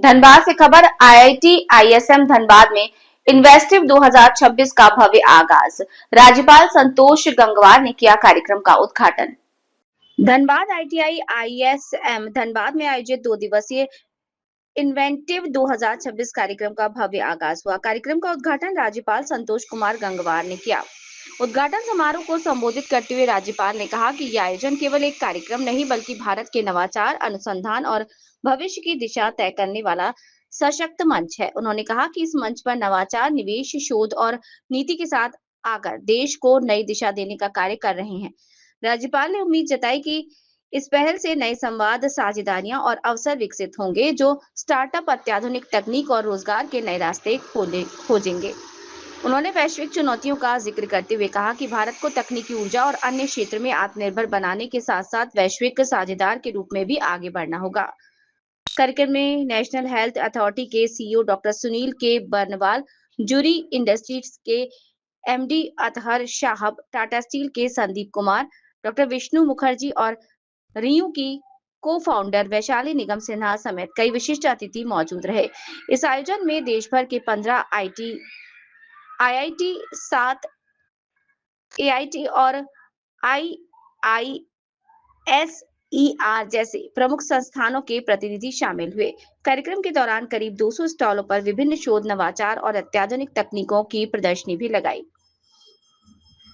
धनबाद से खबर। IIT ISM Dhanbad में इन्वेस्टिव 2026 का भव्य आगाज। राज्यपाल संतोष गंगवार ने किया कार्यक्रम का उद्घाटन। धनबाद आईटीआई आईएसएम धनबाद में आयोजित 2 दिवसीय इन्वेंटिव 2026 कार्यक्रम का भव्य आगाज हुआ। कार्यक्रम का उद्घाटन राज्यपाल संतोष कुमार गंगवार ने किया। उद्घाटन समारोह को संबोधित करते हुए राज्यपाल ने कहा कि यह आयोजन केवल एक कार्यक्रम नहीं बल्कि भारत के नवाचार, अनुसंधान और भविष्य की दिशा तय करने वाला सशक्त मंच है। उन्होंने कहा कि इस मंच पर नवाचार, निवेश, शोध और नीति के साथ आकर देश को नई दिशा देने का कार्य कर रहे हैं। राज्यपाल ने उम्मीद जताई कि इस पहल से नए संवाद, साझेदारियां और अवसर विकसित होंगे जो स्टार्टअप, अत्याधुनिक तकनीक और रोजगार के नए रास्ते खोजेंगे। उन्होंने वैश्विक चुनौतियों का जिक्र करते हुए कहा कि भारत को तकनीकी ऊर्जा और अन्य क्षेत्र में आत्मनिर्भर बनाने के साथ साथ वैश्विक साझेदार के रूप में भी आगे बढ़ना होगा। कार्यक्रम में नेशनल हेल्थ अथॉरिटी के सीईओ डॉक्टर सुनील के बर्नवाल, जूरी इंडस्ट्रीज के एमडी अतहर शाहब, टाटा स्टील के संदीप कुमार, डॉक्टर विष्णु मुखर्जी और रियू की को-फाउंडर वैशाली निगम सिन्हा समेत कई विशिष्ट अतिथि मौजूद रहे। इस आयोजन में देश भर के 15 आईआईटी, 7 एआईटी और आईआईएसईआर जैसे प्रमुख संस्थानों के प्रतिनिधि शामिल हुए। कार्यक्रम के दौरान करीब 200 स्टॉलों पर विभिन्न शोध, नवाचार और अत्याधुनिक तकनीकों की प्रदर्शनी भी लगाई।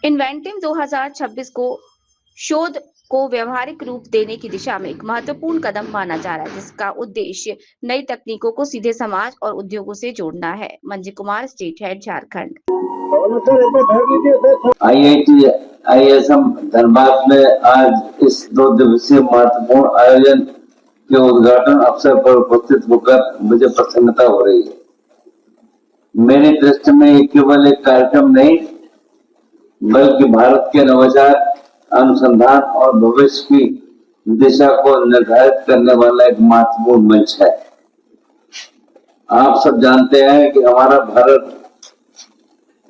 इन्वेंटिव 2026 को शोध को व्यावहारिक रूप देने की दिशा में एक महत्वपूर्ण कदम माना जा रहा है, जिसका उद्देश्य नई तकनीकों को सीधे समाज और उद्योगों से जोड़ना है। मंजी Kumar, state head, Jharkhand. IIT ISM Dhanbad में आज इस 2 दिवसीय महत्वपूर्ण आयोजन के उद्घाटन अवसर पर उपस्थित होकर मुझे प्रसन्नता हो रही है। मेरी दृष्टि में ये केवल एक कार्यक्रम नहीं बल्कि भारत के नवाचार, अनुसंधान और भविष्य की दिशा को निर्धारित करने वाला एक महत्वपूर्ण मंच है। आप सब जानते हैं कि हमारा भारत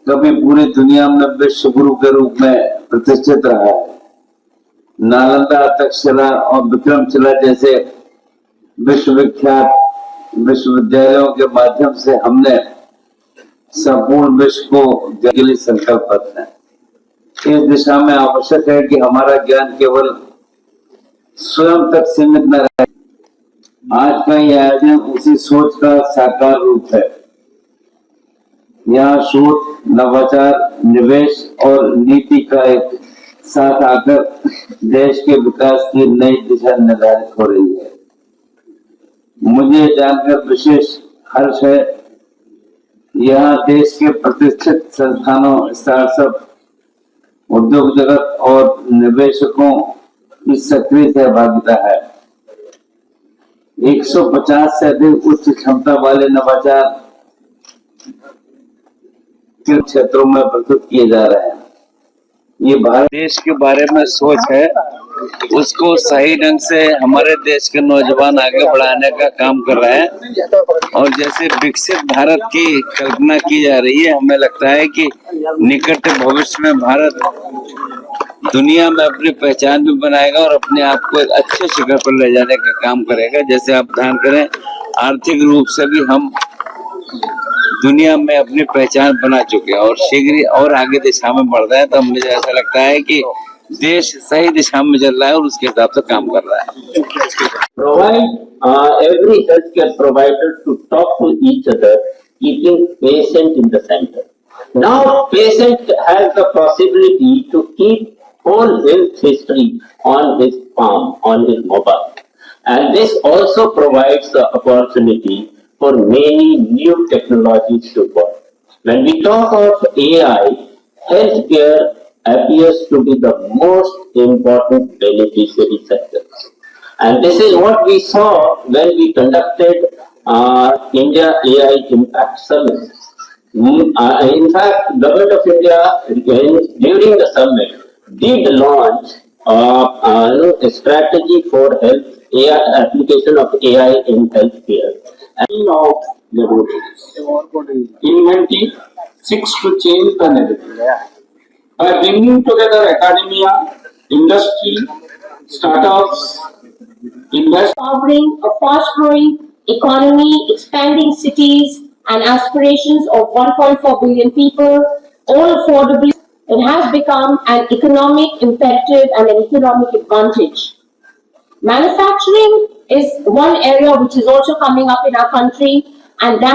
कभी पूरी दुनिया में विश्व गुरु के रूप में प्रतिष्ठित रहा है। नालंदा, तक्षशिला और विक्रमशिला जैसे विश्वविख्यात विश्वविद्यालयों के माध्यम से हमने संपूर्ण विश्व को ज्ञान के लिए संकल्पबद्ध है। इस दिशा में आवश्यक है कि हमारा ज्ञान केवल स्वयं तक सीमित न रहे। आज का यह आयोजन उसी सोच का साकार रूप है। यहाँ शोध, नवाचार, निवेश और नीति का एक साथ आकर देश के विकास की नई दिशा निर्धारित हो रही है। मुझे जानकर विशेष हर्ष है यहाँ देश के प्रतिष्ठित संस्थानों, स्टार्टअप, उद्योग जगत और निवेशकों की सक्रिय सहभागिता है। 150 से अधिक उच्च क्षमता वाले नवाचार के क्षेत्रों में प्रस्तुत किए जा रहे हैं। ये भारत देश के बारे में सोच है, उसको सही ढंग से हमारे देश के नौजवान आगे बढ़ाने का काम कर रहे हैं। और जैसे विकसित भारत की कल्पना की जा रही है, हमें लगता है कि निकट भविष्य में भारत दुनिया में अपनी पहचान भी बनाएगा और अपने आप को एक अच्छे शिखर पर ले जाने का काम करेगा। जैसे आप ध्यान करें, आर्थिक रूप से भी हम दुनिया में अपनी पहचान बना चुके हैं और शीघ्र और आगे दिशा में बढ़ रहे हैं। तो मुझे ऐसा लगता है कि देश सही दिशा में चल रहा है और उसके हिसाब से काम कर रहा है। Provide every healthcare provider to talk to each other, keeping patient in the center. Now, patient has the possibility to keep whole health history on his palm, on his mobile, and this also provides the opportunity for many new technologies to work. When we talk of AI, healthcare appears to be the most important beneficiary sector. And this is what we saw when we conducted India AI Impact Summit. In fact, Government of India during the summit did launch a strategy for health AI application of AI in healthcare. And of laboratories. Inventive seeks to change the narrative by bringing together academia, industry, startups, investors, offering a fast-growing economy, expanding cities, and aspirations of 1.4 billion people, all affordably. It has become an economic imperative and an economic advantage. Manufacturing is one area which is also coming up in our country, and that